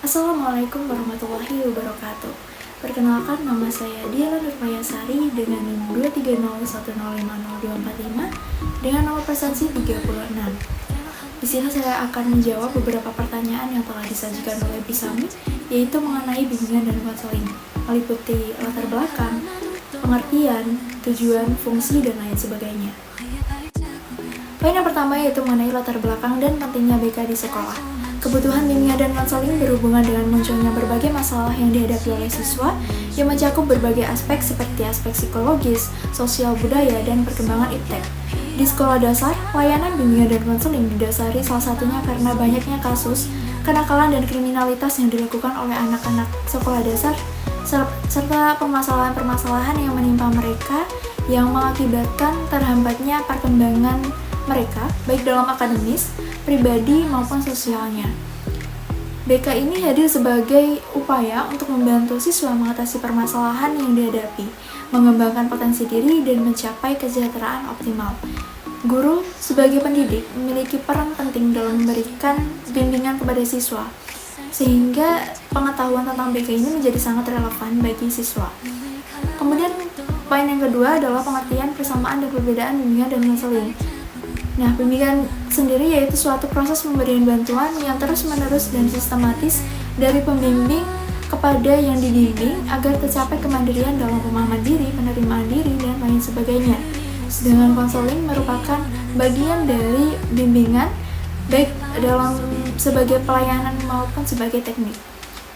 Assalamualaikum warahmatullahi wabarakatuh. Perkenalkan, nama saya Diela Nurmayasari dengan NIM 230105024 dengan nomor presensi 36. Di sini saya akan menjawab beberapa pertanyaan yang telah disajikan oleh Bisami, yaitu mengenai bimbingan dan konseling, meliputi latar belakang, pengertian, tujuan, fungsi, dan lain sebagainya. Poin yang pertama yaitu mengenai latar belakang dan pentingnya BK di sekolah. Kebutuhan bimbingan dan konseling berhubungan dengan munculnya berbagai masalah yang dihadapi oleh siswa yang mencakup berbagai aspek seperti aspek psikologis, sosial budaya, dan perkembangan iptek. Di sekolah dasar, layanan bimbingan dan konseling didasari salah satunya karena banyaknya kasus kenakalan dan kriminalitas yang dilakukan oleh anak-anak sekolah dasar serta permasalahan-permasalahan yang menimpa mereka yang mengakibatkan terhambatnya perkembangan mereka, baik dalam akademis, pribadi, maupun sosialnya. BK ini hadir sebagai upaya untuk membantu siswa mengatasi permasalahan yang dihadapi, mengembangkan potensi diri, dan mencapai kesejahteraan optimal. Guru sebagai pendidik memiliki peran penting dalam memberikan bimbingan kepada siswa, sehingga pengetahuan tentang BK ini menjadi sangat relevan bagi siswa. Kemudian, poin yang kedua adalah pengertian persamaan dan perbedaan bimbingan dan konseling. Nah, bimbingan sendiri yaitu suatu proses pemberian bantuan yang terus-menerus dan sistematis dari pembimbing kepada yang dibimbing agar tercapai kemandirian dalam pemahaman diri, penerimaan diri, dan lain sebagainya. Sedangkan konseling merupakan bagian dari bimbingan baik dalam sebagai pelayanan maupun sebagai teknik.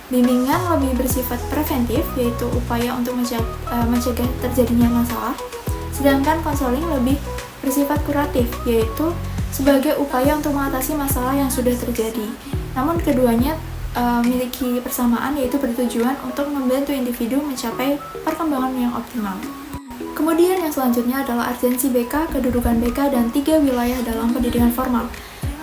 Bimbingan lebih bersifat preventif, yaitu upaya untuk mencegah terjadinya masalah, sedangkan konseling lebih bersifat kuratif, yaitu sebagai upaya untuk mengatasi masalah yang sudah terjadi. Namun keduanya memiliki persamaan, yaitu bertujuan untuk membantu individu mencapai perkembangan yang optimal. Kemudian yang selanjutnya adalah urgensi BK, kedudukan BK, dan 3 wilayah dalam pendidikan formal.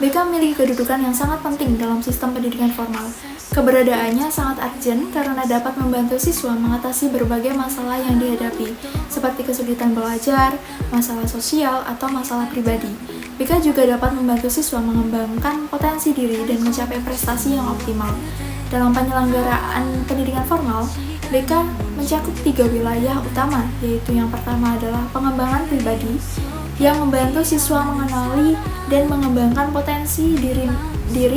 BK memiliki kedudukan yang sangat penting dalam sistem pendidikan formal. Keberadaannya sangat urgent karena dapat membantu siswa mengatasi berbagai masalah yang dihadapi, seperti kesulitan belajar, masalah sosial, atau masalah pribadi. BK juga dapat membantu siswa mengembangkan potensi diri dan mencapai prestasi yang optimal. Dalam penyelenggaraan pendidikan formal, BK mencakup 3 wilayah utama, yaitu yang pertama adalah pengembangan pribadi, yang membantu siswa mengenali dan mengembangkan potensi diri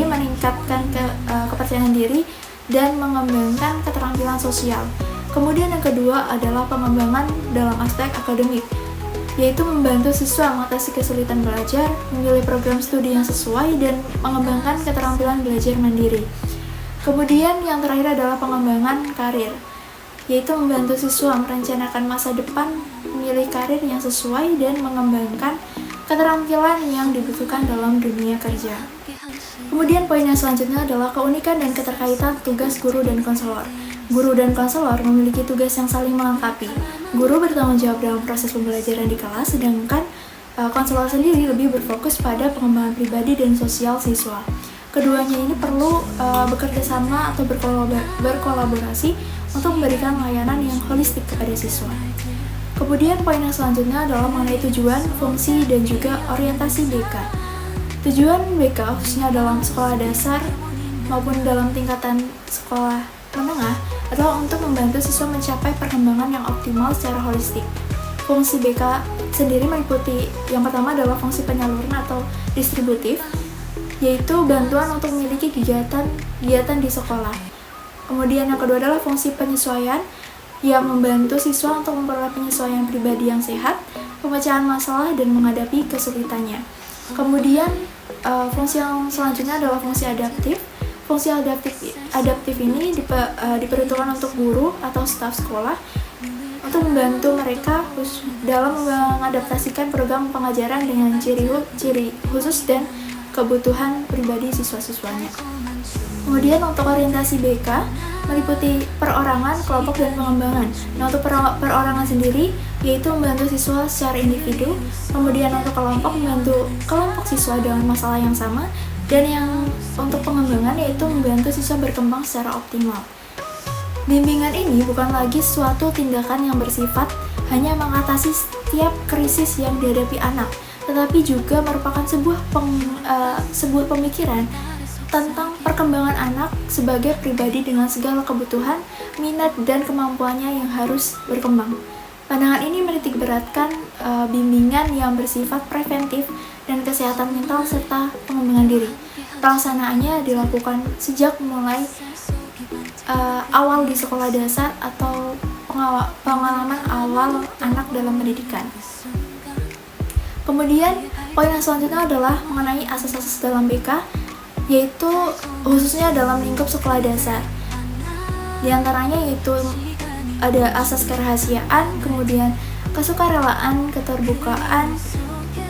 meningkatkan kepercayaan diri, dan mengembangkan keterampilan sosial. Kemudian yang kedua adalah pengembangan dalam aspek akademik, yaitu membantu siswa mengatasi kesulitan belajar, memilih program studi yang sesuai, dan mengembangkan keterampilan belajar mandiri. Kemudian yang terakhir adalah pengembangan karir, yaitu membantu siswa merencanakan masa depan, memilih karir yang sesuai, dan mengembangkan keterampilan yang dibutuhkan dalam dunia kerja. Kemudian poin yang selanjutnya adalah keunikan dan keterkaitan tugas guru dan konselor. Guru dan konselor memiliki tugas yang saling melengkapi. Guru bertanggung jawab dalam proses pembelajaran di kelas, sedangkan konselor sendiri lebih berfokus pada pengembangan pribadi dan sosial siswa. Keduanya ini perlu bekerja sama atau berkolaborasi untuk memberikan layanan yang holistik kepada siswa. Kemudian poin yang selanjutnya adalah mengenai tujuan, fungsi, dan juga orientasi BK. Tujuan BK khususnya dalam sekolah dasar maupun dalam tingkatan sekolah menengah adalah untuk membantu siswa mencapai perkembangan yang optimal secara holistik. Fungsi BK sendiri meliputi yang pertama adalah fungsi penyaluran atau distributif, yaitu bantuan untuk memiliki kegiatan di sekolah. Kemudian yang kedua adalah fungsi penyesuaian, yang membantu siswa untuk memperoleh penyesuaian pribadi yang sehat, pemecahan masalah, dan menghadapi kesulitannya. Kemudian fungsi yang selanjutnya adalah fungsi adaptif. Fungsi adaptif ini diperuntukkan untuk guru atau staf sekolah untuk membantu mereka dalam mengadaptasikan program pengajaran dengan ciri khusus dan kebutuhan pribadi siswa-siswanya. Kemudian untuk orientasi BK meliputi perorangan, kelompok, dan pengembangan. Nah, untuk perorangan sendiri yaitu membantu siswa secara individu, kemudian untuk kelompok membantu kelompok siswa dengan masalah yang sama, dan yang untuk pengembangan yaitu membantu siswa berkembang secara optimal. Bimbingan ini bukan lagi suatu tindakan yang bersifat hanya mengatasi setiap krisis yang dihadapi anak, tetapi juga merupakan sebuah pemikiran tentang perkembangan anak sebagai pribadi dengan segala kebutuhan, minat, dan kemampuannya yang harus berkembang. Pandangan ini menitik beratkan bimbingan yang bersifat preventif dan kesehatan mental serta pengembangan diri. Pelaksanaannya dilakukan sejak mulai awal di sekolah dasar atau pengalaman awal anak dalam pendidikan. Kemudian poin yang selanjutnya adalah mengenai asas-asas dalam BK, yaitu khususnya dalam lingkup sekolah dasar. Di antaranya yaitu ada asas kerahasiaan, kemudian kesukarelaan, keterbukaan,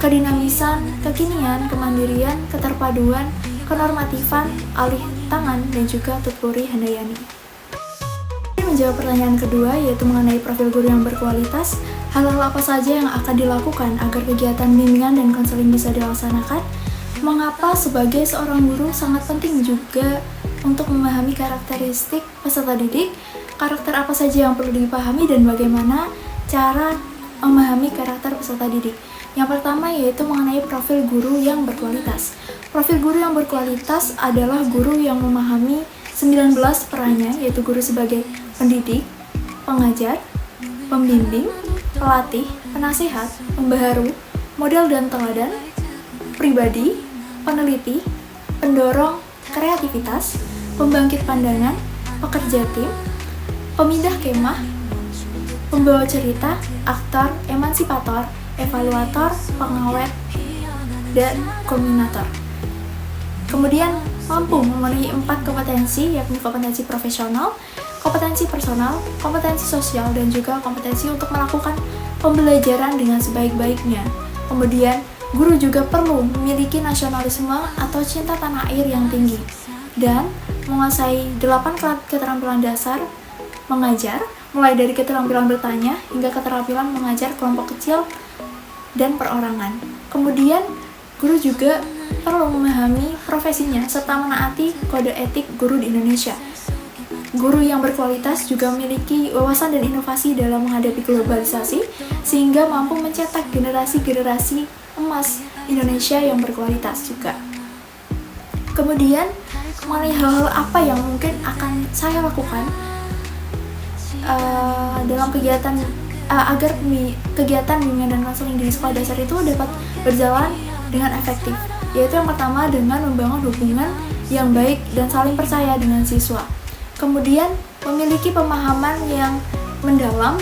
kedinamisan, kekinian, kemandirian, keterpaduan, kenormatifan, alih tangan, dan juga tuturi handayani. Menjawab pertanyaan kedua, yaitu mengenai profil guru yang berkualitas, hal-hal apa saja yang akan dilakukan agar kegiatan bimbingan dan konseling bisa dilaksanakan? Mengapa sebagai seorang guru sangat penting juga untuk memahami karakteristik peserta didik, karakter apa saja yang perlu dipahami, dan bagaimana cara memahami karakter peserta didik. Yang pertama yaitu mengenai profil guru yang berkualitas. Profil guru yang berkualitas adalah guru yang memahami 19 perannya, yaitu guru sebagai pendidik, pengajar, pembimbing, pelatih, penasihat, pembaharu, model dan teladan, pribadi, peneliti, pendorong kreativitas, pembangkit pandangan, pekerja tim, pemindah kemah, pembawa cerita, aktor, emansipator, evaluator, pengawet, dan kombinator. Kemudian mampu memenuhi 4 kompetensi, yakni kompetensi profesional, kompetensi personal, kompetensi sosial, dan juga kompetensi untuk melakukan pembelajaran dengan sebaik-baiknya. Kemudian guru juga perlu memiliki nasionalisme atau cinta tanah air yang tinggi dan menguasai 8 keterampilan dasar mengajar, mulai dari keterampilan bertanya hingga keterampilan mengajar kelompok kecil dan perorangan. Kemudian guru juga perlu memahami profesinya serta menaati kode etik guru di Indonesia. Guru yang berkualitas juga memiliki wawasan dan inovasi dalam menghadapi globalisasi sehingga mampu mencetak generasi-generasi emas Indonesia yang berkualitas juga. Kemudian mengenai hal-hal apa yang mungkin akan saya lakukan dalam kegiatan agar kegiatan bimbingan dan konseling di sekolah dasar itu dapat berjalan dengan efektif, yaitu yang pertama dengan membangun hubungan yang baik dan saling percaya dengan siswa. Kemudian memiliki pemahaman yang mendalam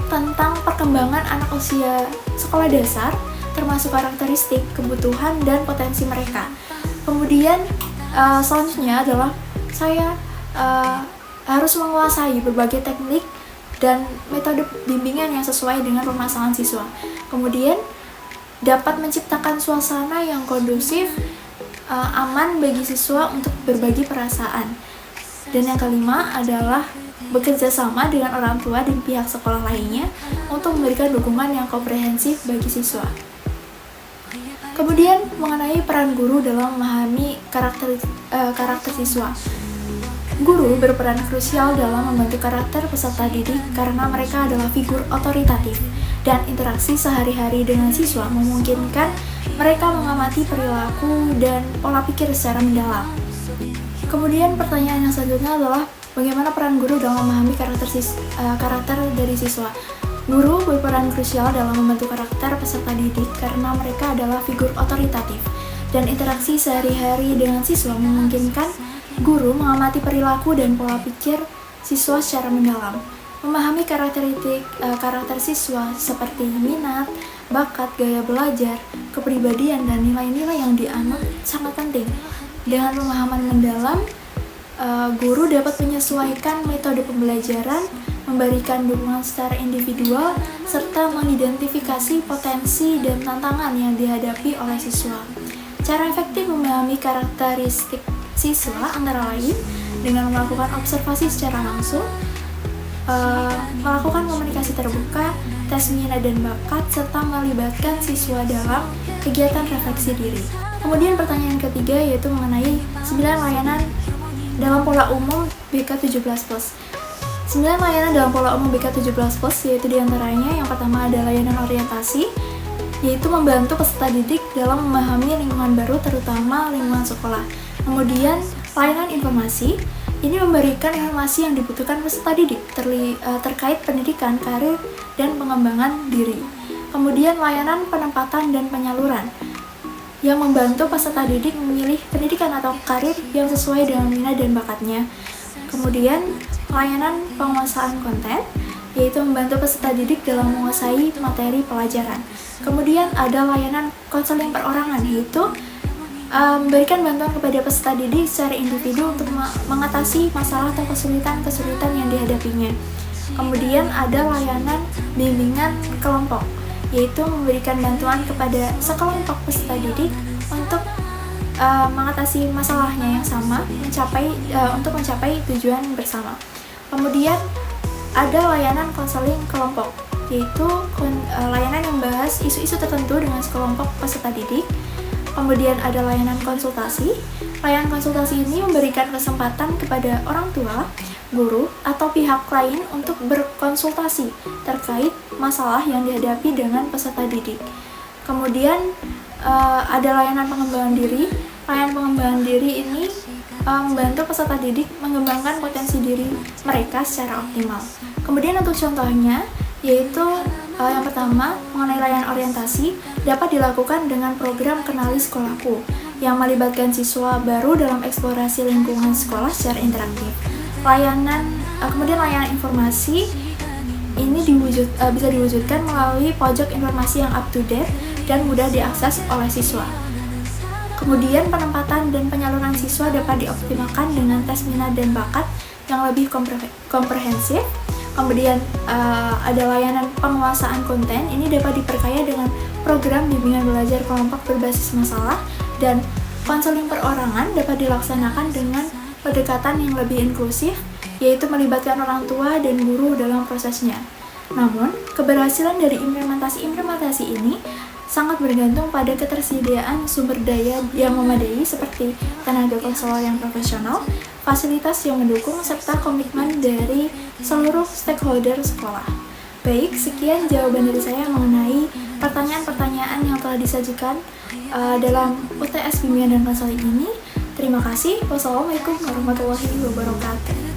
tentang perkembangan anak usia sekolah dasar, termasuk karakteristik, kebutuhan, dan potensi mereka. Kemudian selanjutnya adalah saya harus menguasai berbagai teknik dan metode bimbingan yang sesuai dengan permasalahan siswa. Kemudian dapat menciptakan suasana yang kondusif, aman bagi siswa untuk berbagi perasaan. Dan yang kelima adalah bekerja sama dengan orang tua dan pihak sekolah lainnya untuk memberikan dukungan yang komprehensif bagi siswa. Kemudian mengenai peran guru dalam memahami karakter siswa. Guru berperan krusial dalam membentuk karakter peserta didik karena mereka adalah figur otoritatif dan interaksi sehari-hari dengan siswa memungkinkan mereka mengamati perilaku dan pola pikir secara mendalam. Kemudian pertanyaan yang selanjutnya adalah bagaimana peran guru dalam memahami karakter dari siswa. Guru berperan krusial dalam membentuk karakter peserta didik karena mereka adalah figur otoritatif dan interaksi sehari-hari dengan siswa memungkinkan guru mengamati perilaku dan pola pikir siswa secara mendalam. Memahami karakter siswa seperti minat, bakat, gaya belajar, kepribadian, dan nilai-nilai yang dianut sangat penting. Dengan pemahaman mendalam, guru dapat menyesuaikan metode pembelajaran, memberikan dukungan secara individual, serta mengidentifikasi potensi dan tantangan yang dihadapi oleh siswa. Cara efektif memahami karakteristik siswa antara lain dengan melakukan observasi secara langsung, melakukan komunikasi terbuka, tes minat dan bakat, serta melibatkan siswa dalam kegiatan refleksi diri. Kemudian pertanyaan ketiga yaitu mengenai 9 layanan dalam pola umum BK 17+. 9 layanan dalam pola umum BK 17+, yaitu diantaranya yang pertama ada layanan orientasi, yaitu membantu peserta didik dalam memahami lingkungan baru terutama lingkungan sekolah. Kemudian layanan informasi ini memberikan informasi yang dibutuhkan peserta didik terkait pendidikan, karir, dan pengembangan diri. Kemudian layanan penempatan dan penyaluran yang membantu peserta didik memilih pendidikan atau karir yang sesuai dengan minat dan bakatnya. Kemudian layanan penguasaan konten, yaitu membantu peserta didik dalam menguasai materi pelajaran. Kemudian ada layanan konseling perorangan, yaitu memberikan bantuan kepada peserta didik secara individu untuk mengatasi masalah atau kesulitan yang dihadapinya. Kemudian ada layanan bimbingan kelompok, yaitu memberikan bantuan kepada sekelompok peserta didik untuk mengatasi masalahnya yang sama, untuk mencapai tujuan bersama. Kemudian ada layanan konseling kelompok, yaitu layanan yang membahas isu-isu tertentu dengan sekelompok peserta didik. Kemudian ada layanan konsultasi. Layanan konsultasi ini memberikan kesempatan kepada orang tua, guru, atau pihak lain untuk berkonsultasi terkait masalah yang dihadapi dengan peserta didik. Kemudian ada layanan pengembangan diri. Layanan pengembangan diri ini membantu peserta didik mengembangkan potensi diri mereka secara optimal. Kemudian untuk contohnya, yaitu yang pertama, mengenai layanan orientasi dapat dilakukan dengan program Kenali Sekolahku yang melibatkan siswa baru dalam eksplorasi lingkungan sekolah secara interaktif. Kemudian layanan informasi ini bisa diwujudkan melalui pojok informasi yang up to date dan mudah diakses oleh siswa. Kemudian penempatan dan penyaluran siswa dapat dioptimalkan dengan tes minat dan bakat yang lebih komprehensif. Kemudian ada layanan penguasaan konten, ini dapat diperkaya dengan program bimbingan belajar kelompok berbasis masalah, dan konseling perorangan dapat dilaksanakan dengan pendekatan yang lebih inklusif, yaitu melibatkan orang tua dan guru dalam prosesnya. Namun, keberhasilan dari implementasi ini sangat bergantung pada ketersediaan sumber daya yang memadai seperti tenaga konselor yang profesional, fasilitas yang mendukung, serta komitmen dari seluruh stakeholder sekolah. Baik, sekian jawaban dari saya mengenai pertanyaan-pertanyaan yang telah disajikan dalam UTS Bimbingan dan Konseling ini. Terima kasih. Wassalamualaikum warahmatullahi wabarakatuh.